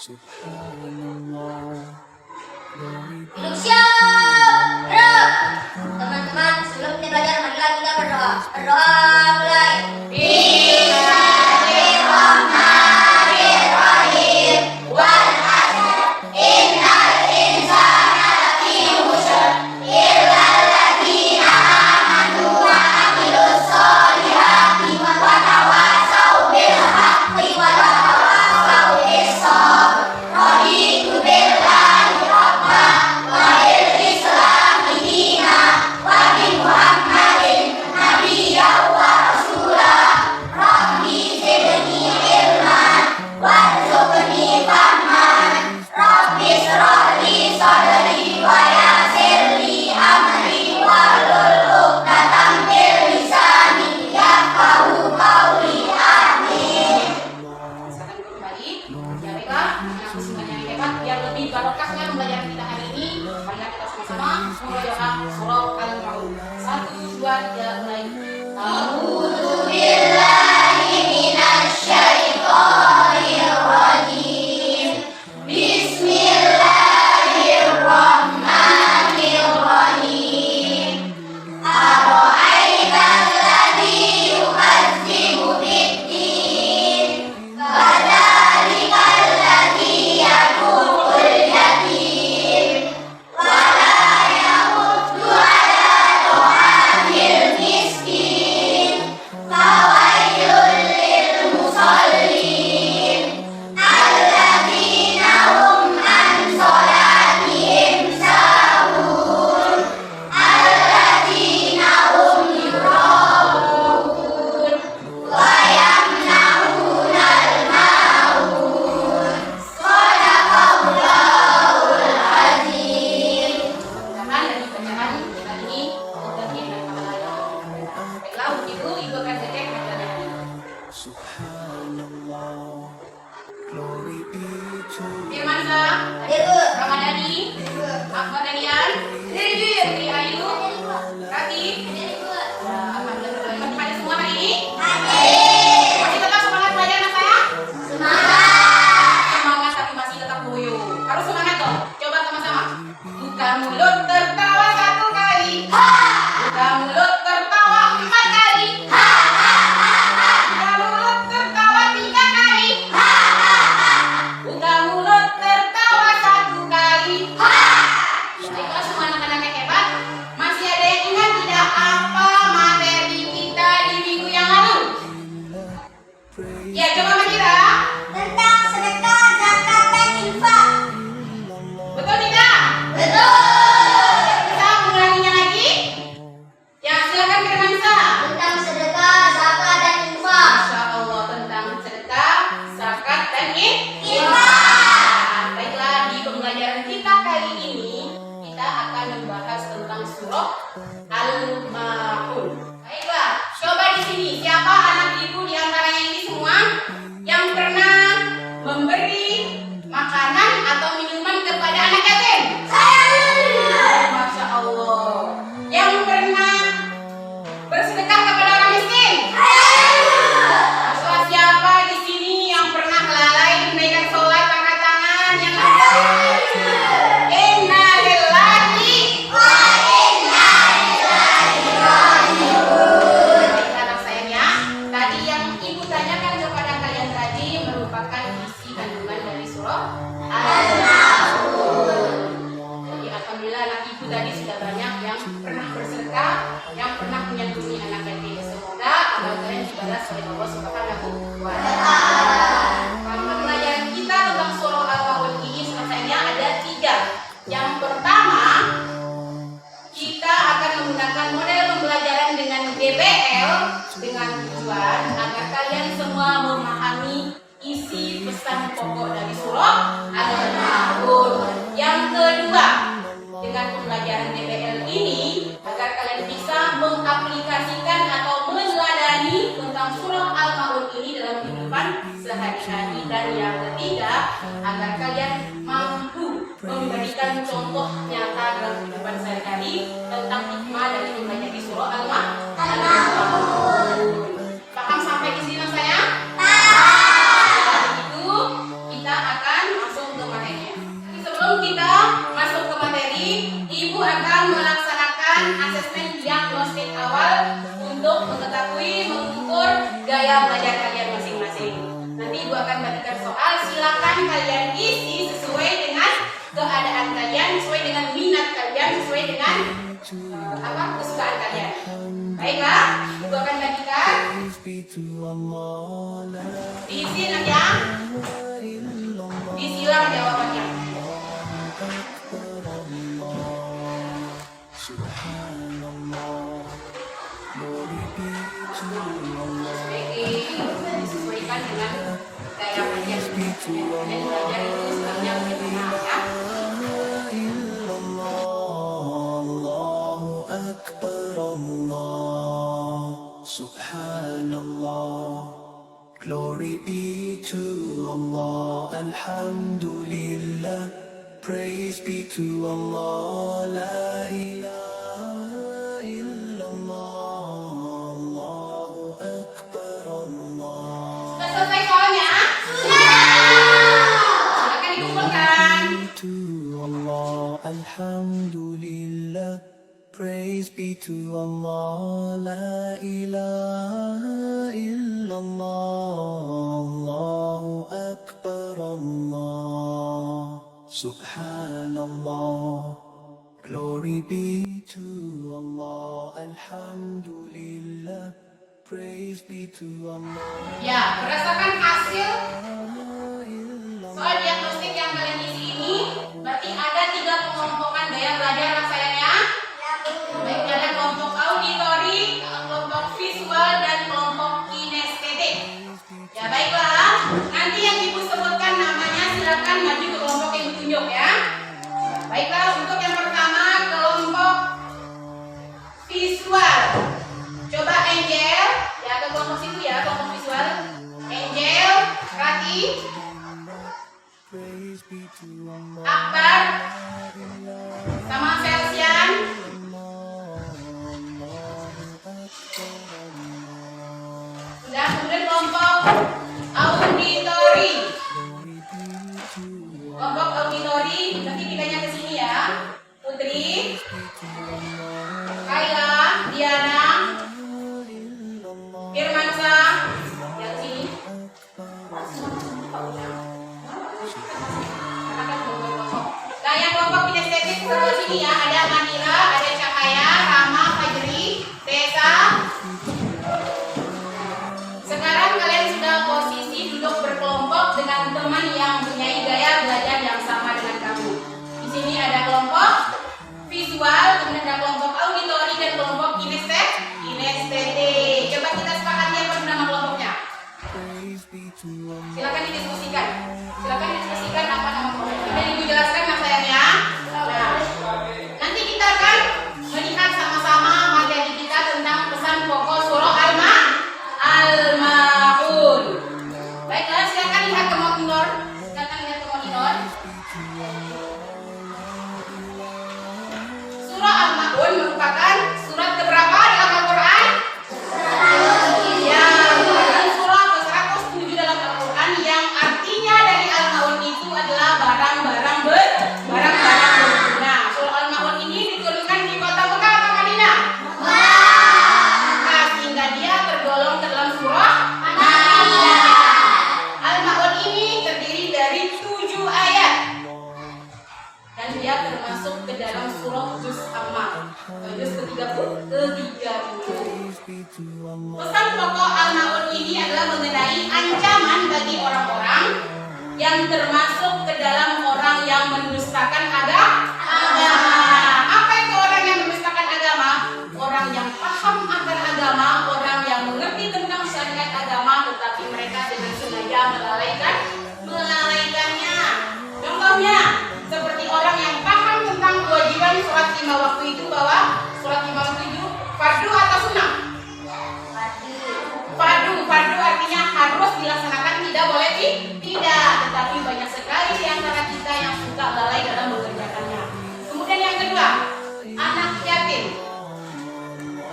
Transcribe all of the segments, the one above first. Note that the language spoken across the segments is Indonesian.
Duduk siap, gerak. Teman-teman, sebelum kita belajar, marilah kita berdoa. Berdoa mulai. Bismillahirrahmanirrahim. Wal 'asr, innal insana lafi khusr, illa alladziina aamanu wa 'amilus sholihati wa tawassaw bil haqqi wa tawassaw bis sabr. Raditu billahi rabba wa bil islami dina wa bi Muhammadin nabiyyan wa rasula. Rabbi zidni ilman warzuqni fahman. Rabbi ishrah li sadri wa yassir li amri wahlul 'uqdatam min lisani yafqahu qawli. Amin. Silakan kembali. Ya baiklah, anak semuanya yang hebat, biar lebih barokahnya pembelajaran kita hari ini. Marilah kita sama-sama membaca surah Al-Maun. 1, 2, 3, mulai. A'udzu billahi minasy syaithanir rajim. Bismillahirrahmanirrahim. Ara'aital ladzi yukazzibu bid-din, fadzalikal ladzi yad'ul yatim wa la yahuddu 'ala ta'amil miskin. Fawailul lil musallin alladzina hum an sholatihim sahun alladzina hum yura'un wa yamna'unal ma'un. Shadaqallahul azim. Bacaan dan bacaan kita ini terganti dengan kepala yang berbeda. Baiklah, begitu Ibu akan cek bacaan hari ini. Firmansyah, Hadir, Bu. Ramadhani, Ahmad Danian, Sri Ayu, Rati. Ya, alhamdulillah. Pada semua hari ini masih tetap semangat belajar anak saya? Semangat tapi masih tetap loyo. Harus semangat dong. Coba sama-sama. Buka mulut tertawa 1 kali. Buka mulut tertawa 4 kali. Buka mulut tertawa 3 kali. Buka mulut tertawa 1 kali. Baiklah semua anak-anak yang hebat. Masih ada yang ingat tidak apa materi kita di minggu yang lalu? Ya, coba Makira. Tentang sedekah, zakat, dan infak. Betul tidak? Betul. Kita mengulanginya lagi. Ya, silakan Firmansyah. Tentang sedekah, zakat, dan infak. Masya Allah, tentang sedekah, zakat, dan Infak. Baiklah, di pembelajaran kita kali ini kita akan membahas tentang surah Al-Maun. Baiklah, coba di sini siapa anak ibu di antaranya ini semua yang pernah memberi makanan atau minuman kepada anak yatim? Masya Allah. Yang pernah bersedekah kepada orang miskin? Masya, siapa di sini yang pernah lalai menunaikan sholat angkat tangan? Yang Inna lillahi wa inna ilaihi raji'un. Baiklah anak sayangnya, tadi yang ibu tanyakan kepada kalian tadi merupakan isi kandungan dari surah Al-Maun. Jadi alhamdulillah anak ibu tadi sudah banyak yang pernah bersedekah, yang pernah menyantuni anak yatim. Semoga amal kalian dibalas oleh Allah Subhanahu wa Ta'ala. Pada pelajaran kita tentang surah Al-Maun ini selesainya ada 3. Yang pertama, kita akan menggunakan model pembelajaran dengan DBL dengan tujuan agar kalian semua memahami isi pesan pokok dari surah Al-Maun. Yang kedua, dengan pembelajaran DBL ini agar kalian bisa mengaplikasikan atau meneladani tentang surah Al-Maun ini dalam kehidupan sehari-hari. Dan yang ketiga, agar kalian mampu memberikan contoh nyata dalam kehidupan sehari-hari tentang hikmah dari mempelajari surah Al-Maun. Paham sampai di sini saya? Begitu kita akan langsung Ibu akan bagikan soal. Silakan kalian isi sesuai dengan keadaan kalian, sesuai dengan minat kalian, sesuai dengan kesukaan kalian. Baiklah, Ibu akan bagikan. Diisi ya. Diisilah jawabannya. Disesuaikan dengan gaya kalian. Dan belajar itu sebenarnya benar ya. Subhanallah, glory be to Allah, Alhamdulillah, praise be to Allah, la ilaha illallah, Allahu Akbar Allah. Sudah selesai soalnya? Silakan dikumpulkan. To Allah, Alhamdulillah, praise be to Allah, la ilaha illallah, Allahu Akbar Allah. Subhanallah, glory be to Allah, Alhamdulillah, praise be to Allah. Ya, berdasarkan hasil soal diagnostik yang kalian isi ini, berarti ada 3 pengelompokan gaya belajar anak sayang ya. Baik, ada kelompok auditori, kelompok visual, dan kelompok kinestetik. Ya baiklah, nanti yang Ibu sebutkan namanya silakan maju ke kelompok yang ditunjuk ya. Baiklah, untuk yang pertama kelompok visual. Coba Angel, ya ke kelompok situ ya, kelompok visual. Angel, Rati, Akbar, sama Felsian. Sudah, kemudian kelompok auditori. Kelompok auditori, nanti pindahnya ke sini ya. Putri, Kaila, Diana, Firmansa, yang sini. Nah, yang kelompok kinestetik sebelah sini ya, ada Manila, ada Cahaya, Rama, Fajri, Tessa. Sekarang kalian sudah posisi duduk berkelompok dengan teman yang mempunyai gaya belajar yang sama dengan kamu. Di sini ada kelompok visual, kemudian ada kelompok auditori dan kelompok kinestetik. Coba kita sepakati apa nama kelompoknya. Silakan didiskusikan. Silakan didiskusikan apa nama kelompoknya. Dan Ibu jelaskan mas sayang ya. Nah, nanti kita akan melihat sama-sama materi kita tentang pesan pokok surah Al-Maun. Baiklah, silakan lihat ke monitor. Silakan lihat ke monitor. Surah Al-Maun merupakan surat keberapa dalam Al-Quran? Ya, merupakan surah ke-107 dalam Al-Quran yang artinya dari Al-Maun itu adalah barang-barang berguna. Surah Al-Maun ini diturunkan di kota Mekah atau Madinah? Mekah, sehingga dia tergolong dalam surah Madinah. Al-Maun ini terdiri dari 7 ayat dan dia termasuk ke dalam surah Juz Amma, juz ke-30. Pesan pokok Al-Maun ini adalah mengenai ancaman bagi orang-orang yang termasuk ke dalam orang yang mendustakan agama. Apa itu orang yang mendustakan agama? Orang yang paham akan agama, orang yang mengerti tentang syariat agama, tetapi mereka dengan sengaja melalaikannya. Contohnya, seperti orang yang paham tentang kewajiban sholat 5 waktu itu, bahwa sholat 5 waktu itu fardu atau sunnah? Fardu artinya harus dilaksanakan, tidak boleh tidak. Tetapi banyak sekali di antara kita yang suka lalai dalam mengerjakannya. Kemudian yang kedua, anak yatim.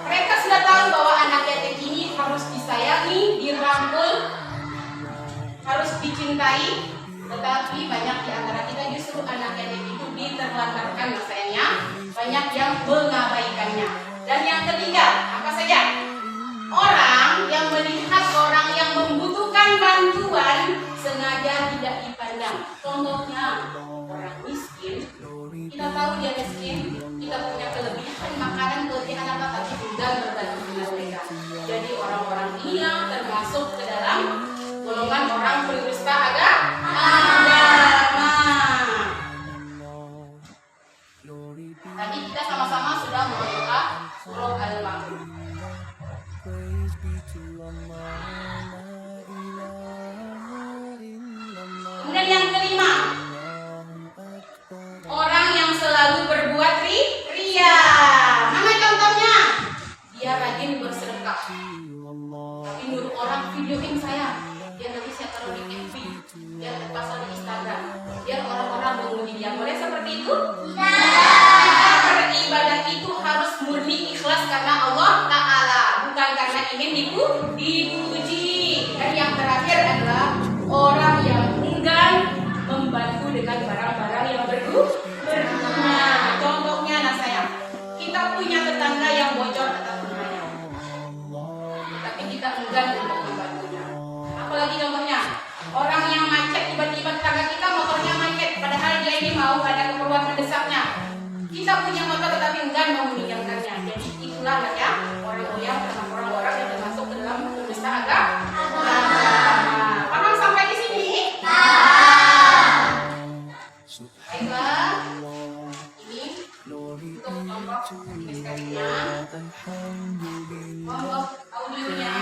Mereka sudah tahu bahwa anak yatim ini harus disayangi, dirangkul, harus dicintai. Tetapi banyak di antara kita justru anak yatim itu diterlantarkan sayangnya, banyak yang mengabaikannya. Dan yang ketiga, apa saja? Orang yang melihat orang yang membutuhkan bantuan sengaja tidak dipandang. Contohnya orang miskin, kita tahu dia miskin, kita punya kelebihan makanan, kelebihan apa, tapi enggan berbagi dengan mereka. Jadi orang-orang ini yang termasuk ke dalam golongan orang pendusta agama. Tadi kita sama-sama sudah berdoa surah Al-Ma'un. Kemudian yang kelima, orang yang selalu berbuat ria. Mana contohnya? Dia rajin bersedekah, tapi nyuruh orang videoin saya. Dia nanti saya taruh di FB, dia terpasang di Instagram, biar orang-orang memuji dia. Boleh seperti itu? Tidak. Beribadah itu harus murni ikhlas karena Allah Ta'ala, bukan karena ingin dipuji. Dan yang terakhir adalah orang yang enggan membantu dengan barang-barang yang berguna. Contohnya, anak saya, kita punya tetangga yang bocor atap rumahnya, tapi kita enggan untuk membantunya. Apalagi contohnya, orang yang macet, tiba-tiba tetangga kita motornya macet, padahal dia ini mau ada keperluan mendesaknya. Kita punya motor tetapi enggan mau meminjamkannya. Jadi itulah ya orang-orang yang termasuk ke dalam pendusta agama. Paham sampai di sini? Baiklah, ini untuk kelompok ini sekalinya. Kelompok audionya.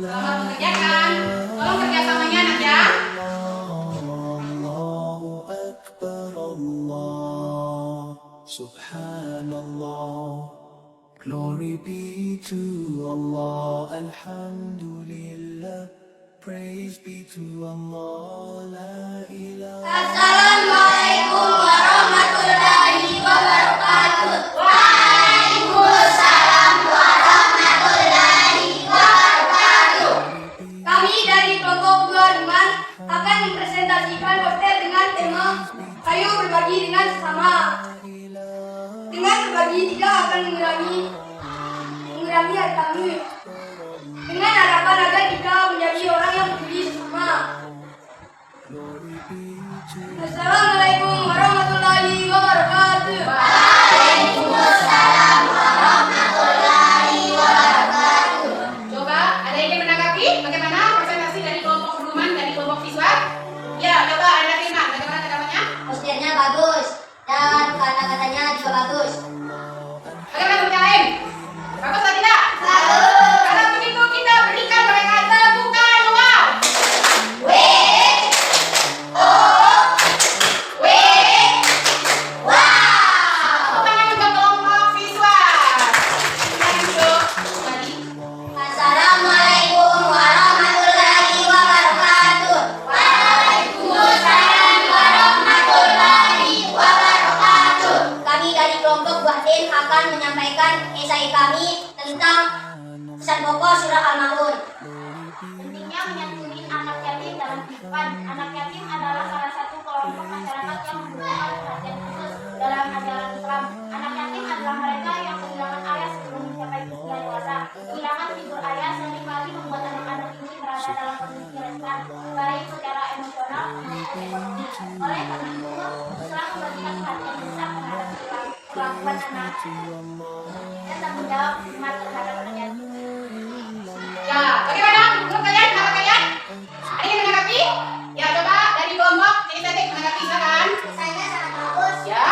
Selamat mengerjakan. Tolong kerjasamanya anak ya. Subhanallah, glory be to Allah, Alhamdulillah, praise be to Allah, la ilaha. Assalamualaikum warahmatullahi wabarakatuh. Waalaikumsalam warahmatullahi wabarakatuh. Kami dari kelompok 25 akan mempresentasikan poster dengan tema "Ayo berbagi dengan sesama". Dengan berbagi tidak akan mengurangi hati kami. Dengan harapan agar kita menjadi orang yang peduli sesama. Assalamualaikum warahmatullahi wabarakatuh. Waalaikumsalam warahmatullahi wabarakatuh. Coba ada yang menanggapi bagaimana presentasi dari kelompok Ruman, dari kelompok siswa? Ya, coba ada terima. Bagaimana tanggapannya? Posternya bagus dan kata-katanya juga bagus. Bagaimana grup yang lain? Bagus atau tidak? Bagus. Kalau begitu kita berikan mereka tepukan wow. Wow. Tangan untuk kelompok siswa. Lanjut. Tadi. Assalamualaikum warahmatullahi wabarakatuh. Waalaikumsalam warahmatullahi wabarakatuh. Kami dari kelompok Buatin akan menyampaikan esai kami tentang pesan pokok surah Al-Ma'un. Pentingnya menyantuni anak yatim dalam kehidupan. Anak yatim adalah salah satu kelompok masyarakat yang membutuhkan perhatian khusus dalam ajaran Islam. Anak yatim adalah mereka yang kehilangan ayah sebelum mencapai usia dewasa. Kehilangan figur ayah seringkali membuat anak-anak ini berada dalam kondisi rentan, baik secara emosional maupun ekonomi. Oleh karena itu, Islam memberikan perhatian besar terhadap kelakuan anak dan tanggung jawab umat terhadap anak. Ya, bagaimana? Grup kalian, apa kalian? Ada yang menanggapi? Ya, coba dari kelompok inisiatif menanggapi, silakan. Esainya sangat bagus Ya.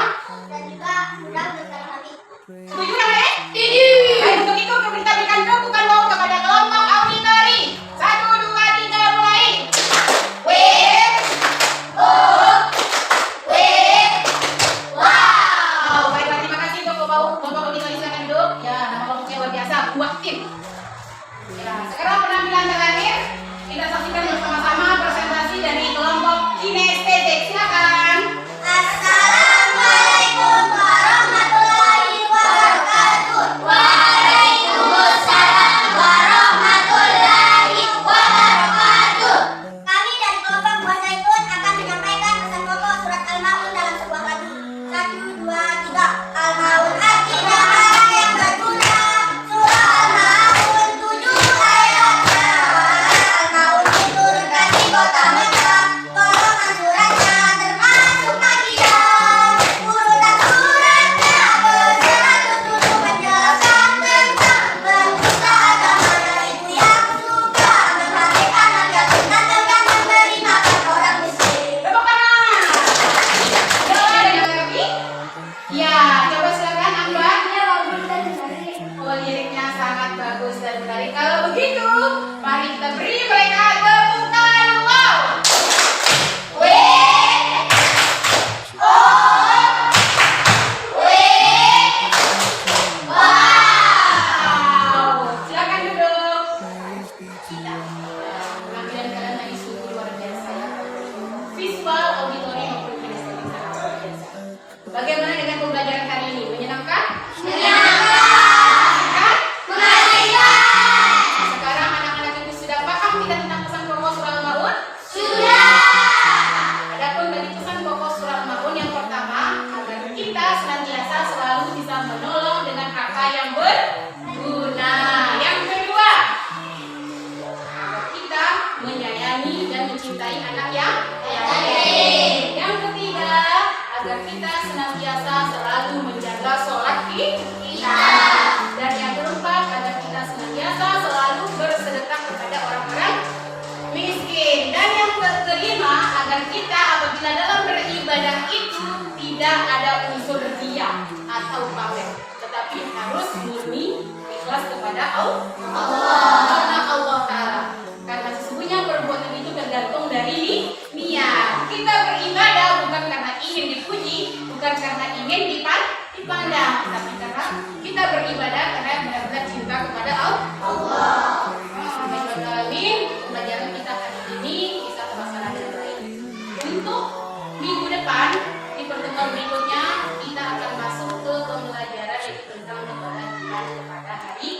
dan juga mudah menyenangkan hati. Setuju namanya? Baik, untuk itu kita berikan tepukan wow kepada kelompok auditori. 1, 2, 3, mulai. Wow, baiklah, terima kasih untuk kelompok auditori, silakan duduk. Ya, nama kelompoknya luar biasa, buat tim. Ya, sekarang penampilan terakhir Penampilan kalian tadi sungguh luar biasa ya. Visual, auditori maupun kinestetik sangat luar biasa. Bagaimana dengan pembelajaran hari ini? Menyenangkan? Menyenangkan? Sekarang anak-anak itu sudah paham tidak tentang pesan pokok surah Al-Maun? Sudah. Adapun dari pesan pokok surah Al-Maun yang pertama, agar kita senantiasa selalu bisa menolong dengan kata yang berguna. Yang kedua, agar kita menyayangi dan mencintai anak yang yatim. Yang ketiga, agar kita senantiasa selalu menjaga sholat kita. Dan yang keempat, agar kita senantiasa selalu bersedekah kepada orang-orang miskin. Dan yang kelima, agar kita apabila dalam beribadah itu tidak ada unsur riya atau pamer, tetapi harus murni ikhlas kepada Allah. Karena Allah Ta'ala. Karena sesungguhnya perbuatan itu tergantung dari niat. Kita beribadah bukan karena ingin dipuji, bukan karena ingin dipandang, tapi karena kita beribadah karena benar-benar cinta kepada Allah. Pelajaran kita hari ini bisa terlaksana dengan baik. Untuk minggu depan di pertemuan berikutnya kita akan masuk ke pembelajaran yaitu tentang kebahagiaan kepada hari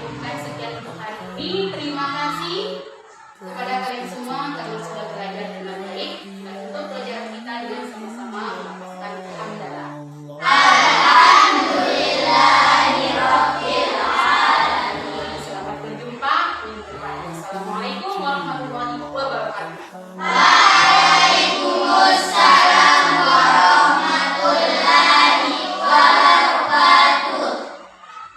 Bukan sekian untuk hari ini. Terima kasih kepada kalian semua karena sudah belajar dengan baik. Dan untuk pelajaran kita dengan sama-sama mengatakan alhamdulillah. Selamat berjumpa minggu depan. Assalamualaikum warahmatullahi wabarakatuh.